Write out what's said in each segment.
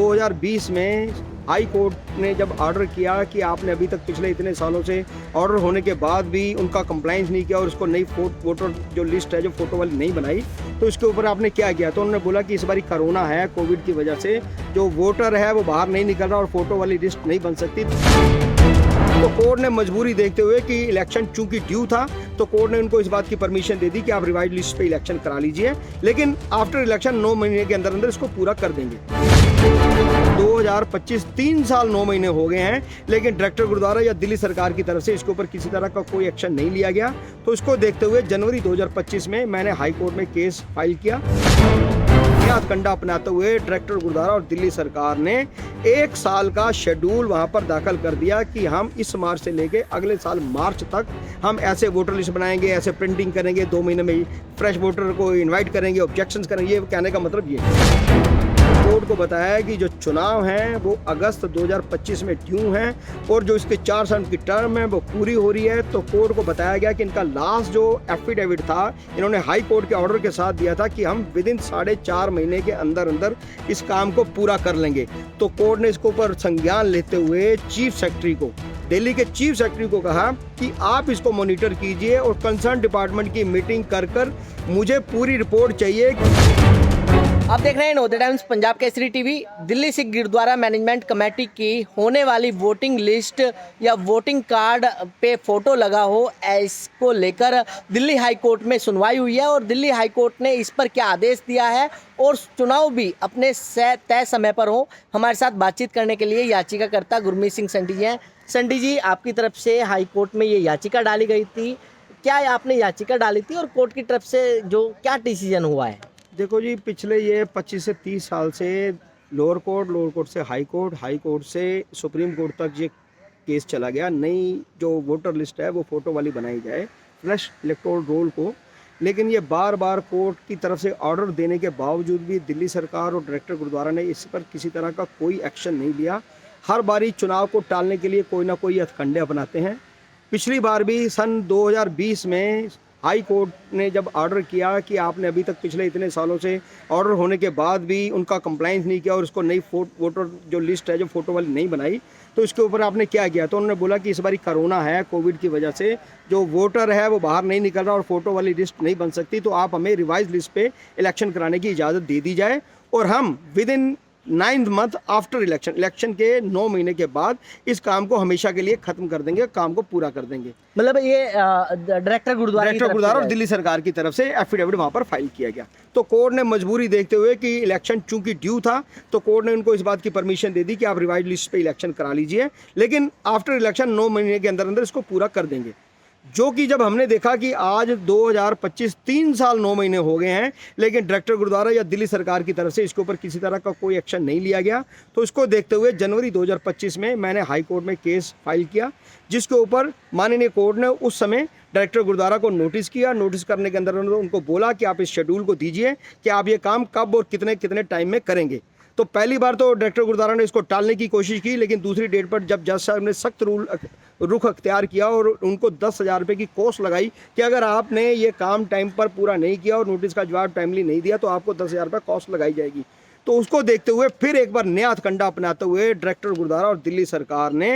2020 में high court ने जब ऑर्डर किया कि आपने अभी तक पिछले इतने सालों से ऑर्डर होने के बाद भी उनका कंप्लाइंस नहीं किया और उसको नई वोटर जो लिस्ट है जो फोटो वाली नहीं बनाई, तो इसके ऊपर आपने क्या किया? तो उन्होंने बोला कि इस बारी कोरोना है, कोविड की वजह से जो वोटर है वो बाहर नहीं निकल रहा और फोटो वाली लिस्ट नहीं बन सकती। तो कोर्ट ने मजबूरी देखते हुए कि इलेक्शन चूंकि ड्यू था, तो कोर्ट ने उनको इस बात की परमिशन दे दी कि आप रिवाइज लिस्ट पे इलेक्शन करा लीजिए, लेकिन आफ्टर इलेक्शन 9 महीने के अंदर अंदर इसको पूरा कर देंगे। 2025 3 साल 9 महीने हो गए हैं, लेकिन डायरेक्टर गुरुद्वारा या दिल्ली सरकार की तरफ से इसके ऊपर किसी तरह का कोई एक्शन नहीं लिया गया। तो इसको देखते हुए जनवरी 2025 में मैंने हाई कोर्ट में केस फाइल किया। कंडा अपनाते हुए डायरेक्टर गुरुद्वारा और दिल्ली सरकार ने 1 साल का शेड्यूल वहां पर दाखिल कर दिया कि हम इस मार्च से लेके अगले साल मार्च तक हम ऐसे वोटर लिस्ट बनाएंगे, ऐसे प्रिंटिंग करेंगे, 2 महीने में ही फ्रेश वोटर को इनवाइट करेंगे, ऑब्जेक्शंस करेंगे। ये कहने का मतलब ये कोर्ट को बताया कि जो चुनाव हैं वो अगस्त 2025 में ड्यू हैं और जो इसके 4 साल की टर्म है वो पूरी हो रही है। तो कोर्ट को बताया गया कि इनका लास्ट जो एफिडेविट था, इन्होंने हाई कोर्ट के ऑर्डर के साथ दिया था कि हम विद इन 4.5 महीने के अंदर अंदर इस काम को पूरा कर लेंगे। तो कोर्ट ने इसके ऊपर संज्ञान लेते हुए चीफ सेक्रेटरी को, दिल्ली के चीफ सेक्रेटरी को कहा कि आप इसको मॉनिटर कीजिए और कंसर्न डिपार्टमेंट की मीटिंग कर मुझे पूरी रिपोर्ट चाहिए। आप देख रहे हैं Navodaya times Punjab Kesari TV. Delhi Sikh Gurdwara management committee की होने वाली वोटिंग लिस्ट या वोटिंग कार्ड पे फोटो लगा हो, इसको लेकर दिल्ली हाई कोर्ट में सुनवाई हुई है और दिल्ली हाई कोर्ट ने इस पर क्या आदेश दिया है और चुनाव भी अपने तय समय पर हो। हमारे साथ बातचीत करने के लिए याचिकाकर्ता गुरमीत सिंह संडी जी हैं। संडी जी, आपकी तरफ से हाई कोर्ट में ये याचिका डाली गई थी, क्या आपने याचिका डाली थी और कोर्ट की तरफ से जो क्या डिसीजन हुआ है? देखो जी, पिछले ये 25 से 30 साल से लोअर कोर्ट से हाई कोर्ट से सुप्रीम कोर्ट तक ये केस चला गया। नई जो वोटर लिस्ट है वो फ़ोटो वाली बनाई जाए, फ्रेश इलेक्टोरल रोल को। लेकिन ये बार बार कोर्ट की तरफ से ऑर्डर देने के बावजूद भी दिल्ली सरकार और डायरेक्टर गुरुद्वारा ने इस पर किसी तरह का कोई एक्शन नहीं लिया। हर बारी चुनाव को टालने के लिए कोई ना कोई हथकंडे अपनाते हैं। पिछली बार भी सन 2020 में हाई कोर्ट ने जब ऑर्डर किया कि आपने अभी तक पिछले इतने सालों से ऑर्डर होने के बाद भी उनका कंप्लाइंस नहीं किया और उसको नई वोटर जो लिस्ट है जो फोटो वाली नहीं बनाई, तो इसके ऊपर आपने क्या किया? तो उन्होंने बोला कि इस बारी कोरोना है, कोविड की वजह से जो वोटर है वो बाहर नहीं निकल रहा और फोटो वाली लिस्ट नहीं बन सकती, तो आप हमें रिवाइज लिस्ट पे इलेक्शन कराने की इजाज़त दे दी जाए और हम with in 9th month after election के 9 महीने के बाद इस काम को हमेशा के लिए खत्म कर देंगे, काम को पूरा कर देंगे। मतलब ये डायरेक्टर गुरुद्वारा और दिल्ली सरकार की तरफ से एफिडेविट वहां पर फाइल किया गया। तो कोर्ट ने मजबूरी देखते हुए कि इलेक्शन चूंकि ड्यू था, तो कोर्ट ने उनको इस बात की परमिशन दे दी कि आप रिवाइज लिस्ट पे इलेक्शन करा लीजिए, लेकिन आफ्टर इलेक्शन 9 महीने के अंदर अंदर इसको पूरा कर देंगे। जो कि जब हमने देखा कि आज 2025 3 साल 9 महीने हो गए हैं, लेकिन डायरेक्टर गुरुद्वारा या दिल्ली सरकार की तरफ से इसके ऊपर किसी तरह का कोई एक्शन नहीं लिया गया, तो इसको देखते हुए जनवरी 2025 में मैंने हाई कोर्ट में केस फाइल किया, जिसके ऊपर माननीय कोर्ट ने उस समय डायरेक्टर गुरुद्वारा को नोटिस किया। नोटिस करने के अंदर उनको बोला कि आप इस शेड्यूल को दीजिए कि आप ये काम कब और कितने कितने टाइम में करेंगे। तो पहली बार तो डायरेक्टर गुरुद्वारा ने इसको टालने की कोशिश की, लेकिन दूसरी डेट पर जब जज साहब ने सख्त रुख अख्तियार किया और उनको 10,000 रुपये की कॉस्ट लगाई कि अगर आपने ये काम टाइम पर पूरा नहीं किया और नोटिस का जवाब टाइमली नहीं दिया तो आपको 10,000 रुपये कॉस्ट लगाई जाएगी। तो उसको देखते हुए फिर एक बार नया हथकंडा अपनाते हुए डायरेक्टर गुरुद्वारा और दिल्ली सरकार ने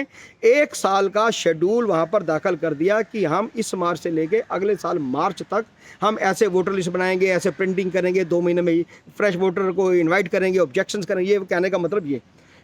1 साल का शेड्यूल वहां पर दाखिल कर दिया कि हम इस मार्च से लेके अगले साल मार्च तक हम ऐसे वोटर लिस्ट बनाएंगे, ऐसे प्रिंटिंग करेंगे, 2 महीने में ही फ्रेश वोटर को इनवाइट करेंगे, ऑब्जेक्शंस करेंगे। ये कहने का मतलब ये।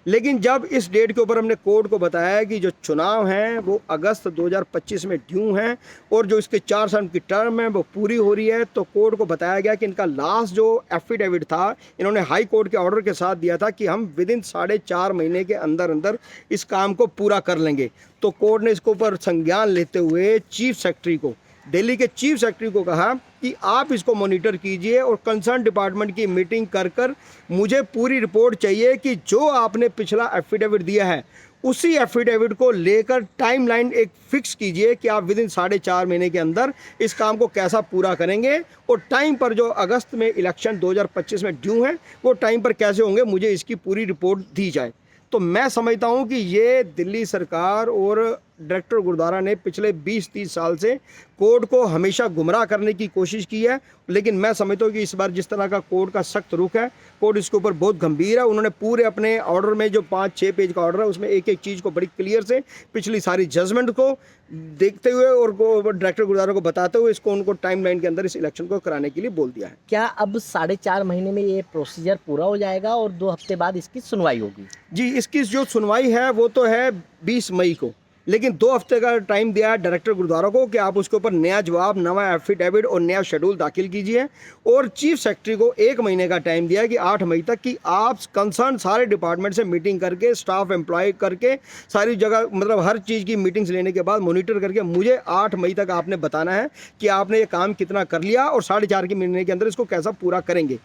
लेकिन जब इस डेट के ऊपर हमने कोर्ट को बताया कि जो चुनाव हैं वो अगस्त 2025 में ड्यू हैं और जो इसके 4 साल की टर्म है वो पूरी हो रही है, तो कोर्ट को बताया गया कि इनका लास्ट जो एफिडेविट था, इन्होंने हाई कोर्ट के ऑर्डर के साथ दिया था कि हम विद इन 4.5 महीने के अंदर अंदर इस काम को पूरा कर लेंगे। तो कोर्ट ने इसके ऊपर संज्ञान लेते हुए चीफ सेक्रेटरी को, दिल्ली के चीफ सेक्रेटरी को कहा कि आप इसको मॉनिटर कीजिए और कंसर्न डिपार्टमेंट की मीटिंग कर मुझे पूरी रिपोर्ट चाहिए कि जो आपने पिछला एफिडेविट दिया है उसी एफिडेविट को लेकर टाइमलाइन एक फिक्स कीजिए कि आप विद इन 4.5 महीने के अंदर इस काम को कैसा पूरा करेंगे और टाइम पर जो अगस्त में इलेक्शन 2025 में ड्यू है वो टाइम पर कैसे होंगे, मुझे इसकी पूरी रिपोर्ट दी जाए। तो मैं समझता हूँ कि ये दिल्ली सरकार और डायरेक्टर गुरुद्वारा ने पिछले 20-30 साल से कोर्ट को हमेशा गुमराह करने की कोशिश की है, लेकिन मैं समझता हूँ कि इस बार जिस तरह का कोर्ट का सख्त रुख है, कोर्ट इसके ऊपर बहुत गंभीर है। उन्होंने पूरे अपने ऑर्डर में जो 5-6 पेज का ऑर्डर है उसमें एक एक चीज़ को बड़ी क्लियर से पिछली सारी जजमेंट को देखते हुए और डायरेक्टर गुरुद्वारा को बताते हुए इसको उनको टाइमलाइन के अंदर इस इलेक्शन को कराने के लिए बोल दिया है। क्या अब 4.5 महीने में ये प्रोसीजर पूरा हो जाएगा और 2 हफ्ते बाद इसकी सुनवाई होगी? जी, इसकी जो सुनवाई है वो तो है 20 मई को, लेकिन 2 हफ्ते का टाइम दिया है डायरेक्टर गुरुद्वारा को कि आप उसके ऊपर नया जवाब, नवा एफिडेविट और नया शेड्यूल दाखिल कीजिए, और चीफ सेक्रेटरी को 1 महीने का टाइम दिया है कि 8 मई तक कि आप कंसर्न सारे डिपार्टमेंट से मीटिंग करके, स्टाफ एम्प्लॉय करके, सारी जगह मतलब हर चीज़ की मीटिंग्स लेने के बाद मॉनिटर करके मुझे 8 मई तक आपने बताना है कि आपने ये काम कितना कर लिया और 4.5 के महीने के अंदर इसको कैसा पूरा करेंगे।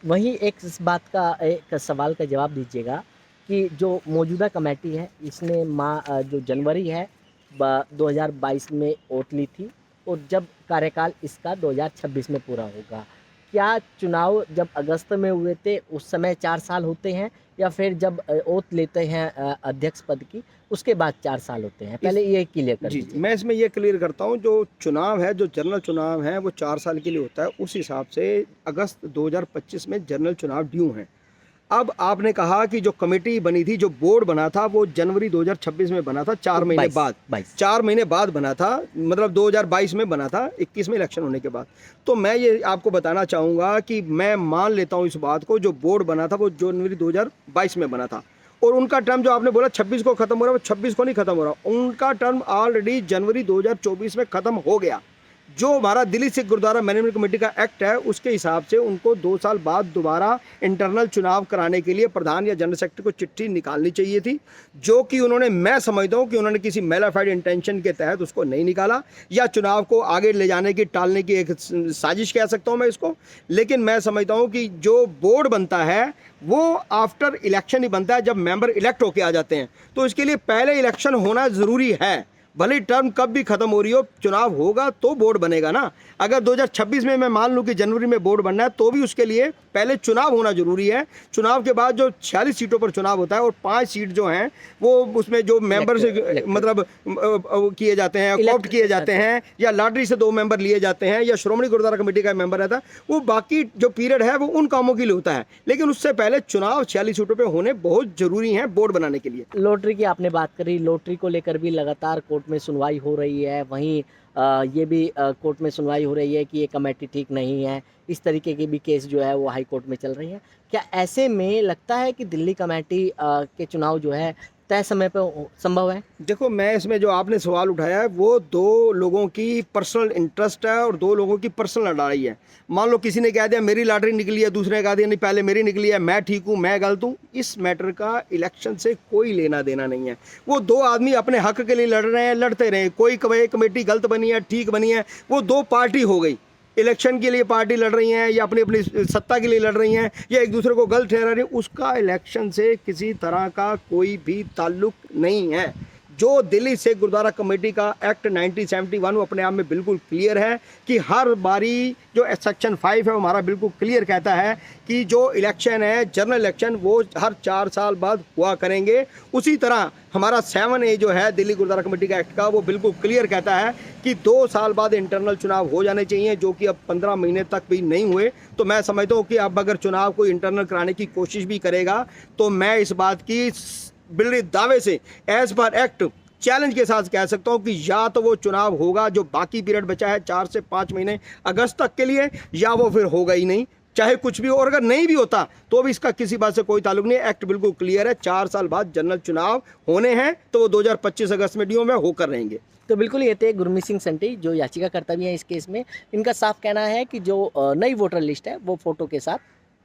वहीं एक इस बात का एक सवाल का जवाब दीजिएगा कि जो मौजूदा कमेटी है इसने जो जनवरी है 2022 में वोट ली थी और जब कार्यकाल इसका 2026 में पूरा होगा, क्या चुनाव जब अगस्त में हुए थे उस समय 4 साल होते हैं या फिर जब ओथ लेते हैं अध्यक्ष पद की उसके बाद 4 साल होते हैं? पहले ये क्लियर कर जी, दीजिए। मैं इसमें ये क्लियर करता हूँ, जो चुनाव है, जो जनरल चुनाव है वो 4 साल के लिए होता है। उस हिसाब से अगस्त 2025 में जनरल चुनाव ड्यू हैं। अब आपने कहा कि जो कमेटी बनी थी, जो बोर्ड बना था वो जनवरी 2026 में बना था, 4 महीने बाद 4 महीने बाद बना था, मतलब 2022 में बना था, 21 में इलेक्शन होने के बाद। तो मैं ये आपको बताना चाहूँगा कि मैं मान लेता हूँ इस बात को, जो बोर्ड बना था वो जनवरी 2022 में बना था, और उनका टर्म जो आपने बोला 26 को ख़त्म हो रहा है, वो 26 को नहीं ख़त्म हो रहा, उनका टर्म ऑलरेडी जनवरी 2024 में ख़त्म हो गया। जो हमारा दिल्ली सिख गुरुद्वारा मैनेजमेंट कमेटी का एक्ट है उसके हिसाब से उनको 2 साल बाद दोबारा इंटरनल चुनाव कराने के लिए प्रधान या जनरल सेक्रेटरी को चिट्ठी निकालनी चाहिए थी, जो कि उन्होंने, मैं समझता हूँ कि उन्होंने किसी मेलाफाइड इंटेंशन के तहत उसको नहीं निकाला, या चुनाव को आगे ले जाने की, टालने की एक साजिश कह सकता हूँ मैं इसको। लेकिन मैं समझता हूँ कि जो बोर्ड बनता है वो आफ्टर इलेक्शन ही बनता है, जब मेंबर इलेक्ट होके आ जाते हैं, तो इसके लिए पहले इलेक्शन होना ज़रूरी है। भले टर्म कब भी खत्म हो रही हो, चुनाव होगा तो बोर्ड बनेगा ना। अगर 2026 में मैं मान लूँ कि जनवरी में बोर्ड बनना है तो भी उसके लिए पहले चुनाव होना जरूरी है। चुनाव के बाद जो 46 सीटों पर चुनाव होता है और 5 सीट जो हैं वो उसमें जो मेंबर से मतलब किए जाते हैं, कॉप्ट किए जाते हैं, या लॉटरी से 2 मेंबर लिए जाते हैं, या श्रोमणी गुरुद्वारा कमेटी का मेंबर रहता है, वो बाकी जो पीरियड है वो उन कामों के लिए होता है। लेकिन उससे पहले चुनाव 46 सीटों पर होने बहुत जरूरी हैं बोर्ड बनाने के लिए। लॉटरी की आपने बात करी, लॉटरी को लेकर भी लगातार कोर्ट में सुनवाई हो रही है, वहीं ये भी कोर्ट में सुनवाई हो रही है कि ये कमेटी ठीक नहीं है, इस तरीके के भी केस जो है वो हाई कोर्ट में चल रही है। क्या ऐसे में लगता है कि दिल्ली कमेटी के चुनाव जो है तय समय पर संभव है? देखो, मैं इसमें जो आपने सवाल उठाया है वो 2 लोगों की पर्सनल इंटरेस्ट है और 2 लोगों की पर्सनल लड़ाई है। मान लो किसी ने कह दिया मेरी लॉटरी निकली है, दूसरे ने कहा दिया नहीं पहले मेरी निकली है, मैं ठीक हूँ, मैं गलत हूँ। इस मैटर का इलेक्शन से कोई लेना देना नहीं है। वो 2 आदमी अपने हक के लिए लड़ रहे हैं, लड़ते रहे। कोई कमेटी गलत बनी है, ठीक बनी है, वो 2 पार्टी हो गई। इलेक्शन के लिए पार्टी लड़ रही हैं या अपनी अपनी सत्ता के लिए लड़ रही हैं या एक दूसरे को गलत ठहरा रही हैं, उसका इलेक्शन से किसी तरह का कोई भी ताल्लुक नहीं है। जो दिल्ली सिख गुरुद्वारा कमेटी का एक्ट 1971 वो अपने आप में बिल्कुल क्लियर है कि हर बारी जो सेक्शन 5 है वो हमारा बिल्कुल क्लियर कहता है कि जो इलेक्शन है, जनरल इलेक्शन, वो हर 4 साल बाद हुआ करेंगे। उसी तरह हमारा 7A जो है दिल्ली गुरुद्वारा कमेटी का एक्ट का, वो बिल्कुल क्लियर कहता है कि 2 साल बाद इंटरनल चुनाव हो जाने चाहिए, जो कि अब 15 महीने तक भी नहीं हुए। तो मैं समझता हूँ कि अब अगर चुनाव को इंटरनल कराने की कोशिश भी करेगा तो मैं इस बात की बिल्कुल दावे से एज पर एक्ट चैलेंज के साथ कह सकता हूं कि या तो वो चुनाव होगा जो बाकी पीरियड बचा है 4 से 5 महीने अगस्त तक के लिए, या वो फिर होगा ही नहीं, चाहे कुछ भी हो। और अगर नहीं भी होता तो भी इसका किसी बात से कोई ताल्लुक नहीं है। एक्ट बिल्कुल क्लियर है, 4 साल बाद जनरल चुनाव होने हैं तो वो 2025 अगस्त में ड्यू में होकर रहेंगे। तो बिल्कुल ये थे गुरमीत सिंह संटी जो याचिकाकर्ता भी हैं इस केस में। इनका साफ कहना है कि जो नई वोटर लिस्ट है वो फोटो के साथ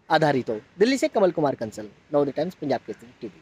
आधारित हो। दिल्ली से कमल कुमार कंसल, नवोदय टाइम्स, पंजाब केसरी टीवी।